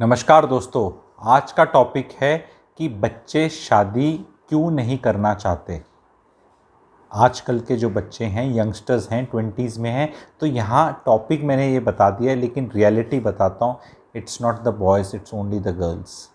नमस्कार दोस्तों, आज का टॉपिक है कि बच्चे शादी क्यों नहीं करना चाहते। आजकल के जो बच्चे हैं, यंगस्टर्स हैं, 20s में हैं, तो यहाँ टॉपिक मैंने ये बता दिया है, लेकिन रियलिटी बताता हूँ। It's not the boys, it's only the girls.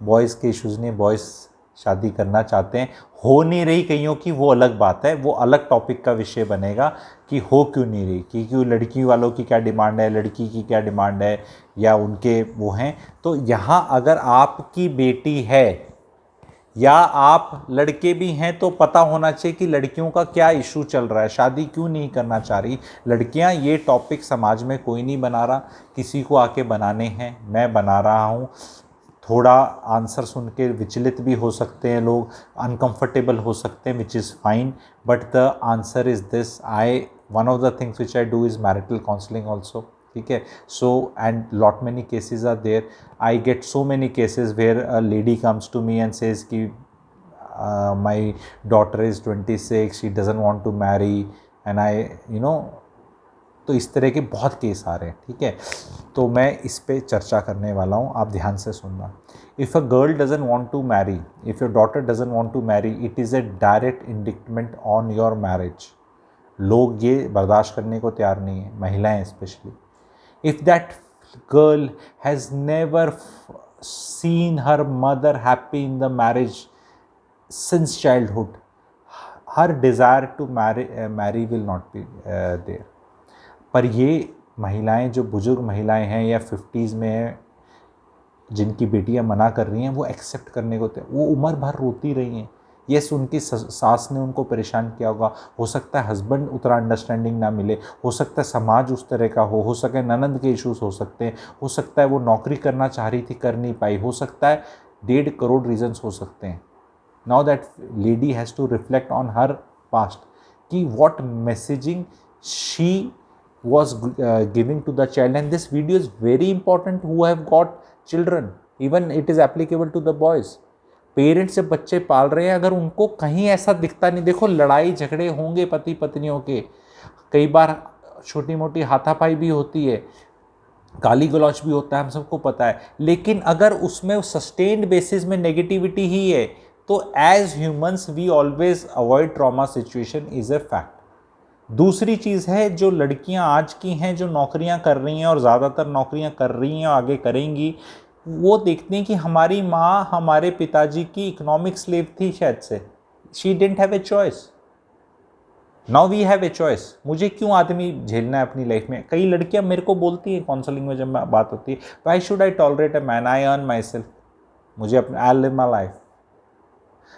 Boys के इश्यूज़ नहीं, बॉयज़ शादी करना चाहते हैं, हो नहीं रही कईयों की, वो अलग बात है, वो अलग टॉपिक का विषय बनेगा कि हो क्यों नहीं रही, कि क्यों लड़की वालों की क्या डिमांड है, लड़की की क्या डिमांड है, या उनके वो हैं। तो यहाँ अगर आपकी बेटी है या आप लड़के भी हैं तो पता होना चाहिए कि लड़कियों का क्या इशू चल रहा है, शादी क्यों नहीं करना चाह रही लड़कियां। ये टॉपिक समाज में कोई नहीं बना रहा, किसी को आके बनाने हैं, मैं बना रहा हूँ। थोड़ा आंसर सुन के विचलित भी हो सकते हैं लोग, अनकंफर्टेबल हो सकते हैं, which is fine, but the answer is this. One of the things which I do is marital counselling also, ठीक है। So and lot many cases are there. I get so many cases where a lady comes to me and says कि my daughter is 26, she doesn't want to marry, and I तो इस तरह के बहुत case आ रहे हैं, ठीक है। तो मैं इस पे चर्चा करने वाला हूँ, आप ध्यान से सुनना। If a girl doesn't want to marry, if your daughter doesn't want to marry, it is a direct indictment on your marriage. लोग ये बर्दाश्त करने को तैयार नहीं है, महिलाएं specially. If that girl has never seen her mother happy in the marriage since childhood, her desire to marry will not be there. पर ये महिलाएं, जो बुजुर्ग महिलाएं हैं या 50s में हैं, जिनकी बेटियां मना कर रही हैं, वो एक्सेप्ट करने को वो उम्र भर रोती रही हैं। यस, उनकी सास ने उनको परेशान किया होगा, हो सकता है हस्बैंड उतना अंडरस्टैंडिंग ना मिले, हो सकता है समाज उस तरह का हो सकता है ननंद के इश्यूज हो सकते हैं, हो सकता है वो नौकरी करना चाह रही थी, कर नहीं पाई, हो सकता है 1.5 करोड़ रीजन्स हो सकते हैं। Now that lady has to reflect on her past कि what messaging she was giving to the child, and this video is very important who have got children, even it is applicable to the boys. Parents जब बच्चे पाल रहे हैं, अगर उनको कहीं ऐसा दिखता नहीं, देखो लड़ाई झगड़े होंगे पति पत्नियों के, कई बार छोटी मोटी हाथापाई भी होती है, गाली गलौच भी होता है, हम सबको पता है, लेकिन अगर उसमें सस्टेन्ड बेसिस में नेगेटिविटी ही है तो as humans we always avoid trauma situation, is a fact. दूसरी चीज़ है, जो लड़कियां आज की हैं जो नौकरियां कर रही हैं और ज़्यादातर नौकरियां कर रही हैं और आगे करेंगी, वो देखती हैं कि हमारी माँ हमारे पिताजी की इकोनॉमिक स्लेव थी शायद से, she didn't have a choice, now we have a choice. मुझे क्यों आदमी झेलना है अपनी लाइफ में। कई लड़कियां मेरे को बोलती हैं काउंसलिंग में जब बात होती है, why should I tolerate a man, I earn my self, मुझे अपने आई लिव माई लाइफ।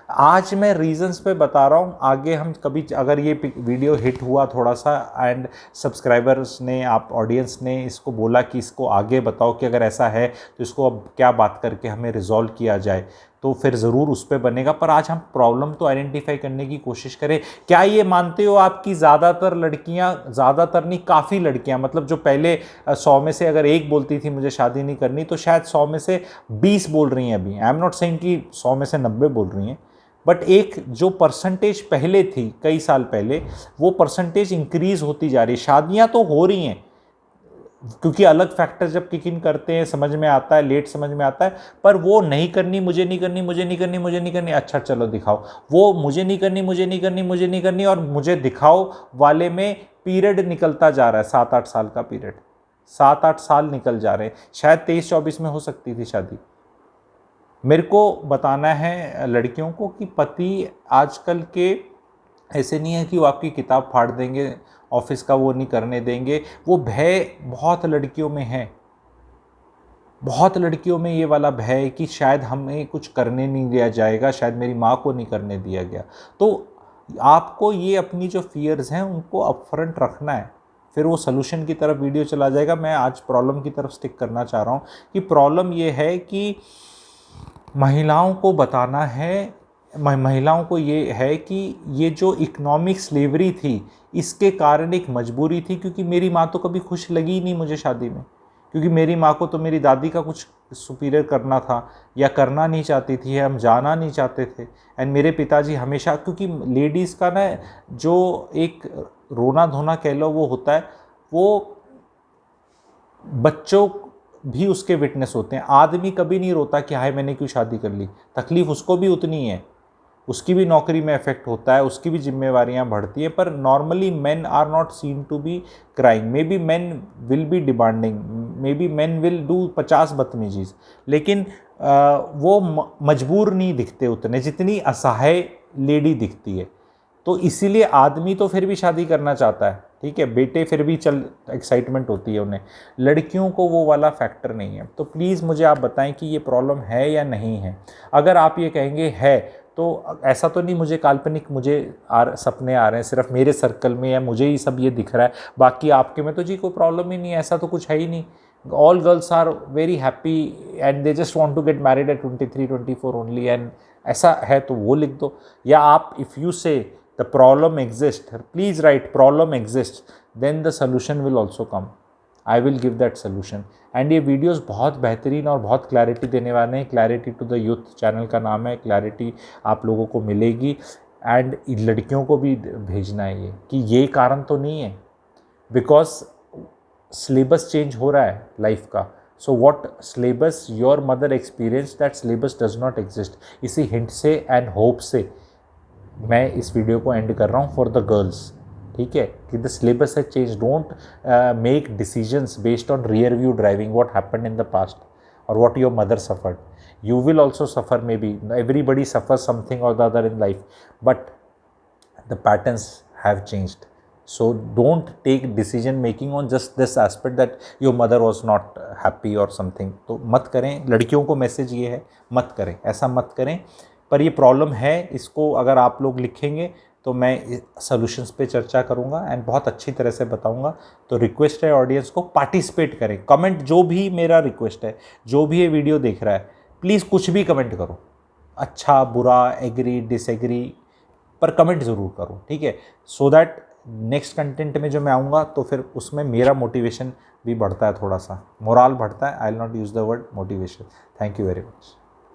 आज मैं रीजंस पे बता रहा हूँ, आगे हम कभी अगर ये वीडियो हिट हुआ थोड़ा सा एंड सब्सक्राइबर्स ने, आप ऑडियंस ने इसको बोला कि इसको आगे बताओ कि अगर ऐसा है तो इसको अब क्या बात करके हमें रिजॉल्व किया जाए, तो फिर ज़रूर उस पर बनेगा। पर आज हम प्रॉब्लम तो आइडेंटिफाई करने की कोशिश करें। क्या ये मानते हो आप कि ज़्यादातर लड़कियां, ज़्यादातर नहीं काफ़ी लड़कियां, मतलब जो पहले 100 में से अगर एक बोलती थी मुझे शादी नहीं करनी, तो शायद 100 में से 20 बोल रही हैं अभी। आई एम नॉट सेइंग कि 100 में से 90 बोल रही हैं, बट एक जो परसेंटेज पहले थी कई साल पहले, वो परसेंटेज इंक्रीज होती जा रही है। शादियां तो हो रही हैं, क्योंकि अलग फैक्टर जब किक इन करते हैं समझ में आता है, लेट समझ में आता है, पर वो नहीं करनी, मुझे नहीं करनी, मुझे नहीं करनी, मुझे नहीं करनी, अच्छा चलो दिखाओ। वो मुझे नहीं करनी, मुझे नहीं करनी, मुझे नहीं करनी और मुझे दिखाओ वाले में पीरियड निकलता जा रहा है, 7-8 साल का पीरियड, 7-8 साल निकल जा रहे हैं। शायद 23-24 में हो सकती थी शादी। मेरे को बताना है लड़कियों को कि पति आजकल के ऐसे नहीं है कि वो आपकी किताब फाड़ देंगे, ऑफिस का वो नहीं करने देंगे। वो भय बहुत लड़कियों में है, बहुत लड़कियों में ये वाला भय है कि शायद हमें कुछ करने नहीं दिया जाएगा, शायद मेरी माँ को नहीं करने दिया गया। तो आपको ये अपनी जो फियर्स हैं उनको अपफ्रंट रखना है, फिर वो सोल्यूशन की तरफ वीडियो चला जाएगा। मैं आज प्रॉब्लम की तरफ स्टिक करना चाह रहा हूँ कि प्रॉब्लम ये है कि महिलाओं को बताना है, महिलाओं को ये है कि ये जो इकोनॉमिक स्लेवरी थी, इसके कारण एक मजबूरी थी, क्योंकि मेरी माँ तो कभी खुश लगी ही नहीं मुझे शादी में, क्योंकि मेरी माँ को तो मेरी दादी का कुछ सुपीरियर करना था या करना नहीं चाहती थी, हम जाना नहीं चाहते थे। एंड मेरे पिताजी हमेशा, क्योंकि लेडीज़ का ना जो एक रोना धोना कह लो वो होता है, वो बच्चों भी उसके विटनेस होते हैं। आदमी कभी नहीं रोता कि हाय मैंने क्यों शादी कर ली, तकलीफ़ उसको भी उतनी है, उसकी भी नौकरी में इफेक्ट होता है, उसकी भी जिम्मेवारियां बढ़ती है। पर normally men are not seen to be crying, maybe men will be demanding, maybe men will do 50 बदतमीजीज, लेकिन वो मजबूर नहीं दिखते उतने जितनी असहाय लेडी दिखती है। तो इसीलिए आदमी तो फिर भी शादी करना चाहता है, ठीक है, बेटे फिर भी चल एक्साइटमेंट होती है उन्हें, लड़कियों को वो वाला फैक्टर नहीं है। तो प्लीज़ मुझे आप बताएं कि ये प्रॉब्लम है या नहीं है। अगर आप ये कहेंगे है, तो ऐसा तो नहीं मुझे काल्पनिक मुझे सपने आ रहे हैं सिर्फ मेरे सर्कल में, या मुझे ही सब ये दिख रहा है, बाकी आपके में तो जी कोई प्रॉब्लम ही नहीं है, ऐसा तो कुछ है ही नहीं। All girls are very happy and they just want to get married at 23-24 only, and ऐसा है तो वो लिख दो। या आप if you say the problem exist, please write problem exist, then the solution will also come, I will give that solution. And ये videos बहुत बेहतरीन और बहुत क्लैरिटी देने वाले हैं। Clarity to the youth channel का नाम है, क्लैरिटी आप लोगों को मिलेगी। एंड लड़कियों को भी भेजना है ये कि ये कारण तो नहीं है, बिकॉज सिलेबस चेंज हो रहा है लाइफ का। So what syllabus your mother experience, that syllabus does not exist. इसी हिंट से एंड होप से मैं इस वीडियो को एंड कर रहा हूँ फॉर द गर्ल्स, ठीक है, कि द सिलेबस है change. Don't make decisions based on rear view driving, what happened in the past और what your mother suffered. You will also suffer, may be everybody suffer something और the other in life, but the patterns have changed. So don't take decision making on just this aspect that your mother was not happy और something. तो मत करें, लड़कियों को message ये है मत करें, ऐसा मत करें। पर ये प्रॉब्लम है, इसको अगर आप लोग लिखेंगे तो मैं सॉल्यूशंस पे चर्चा करूंगा एंड बहुत अच्छी तरह से बताऊंगा। तो रिक्वेस्ट है ऑडियंस को, पार्टिसिपेट करें, कमेंट, जो भी मेरा रिक्वेस्ट है, जो भी ये वीडियो देख रहा है प्लीज़ कुछ भी कमेंट करो, अच्छा बुरा, एग्री डिसएग्री, पर कमेंट ज़रूर करो, ठीक है, सो दैट नेक्स्ट कंटेंट में जो मैं आऊँगा तो फिर उसमें मेरा मोटिवेशन भी बढ़ता है, थोड़ा सा मोराल बढ़ता है। I will not use the word motivation. Thank you very much.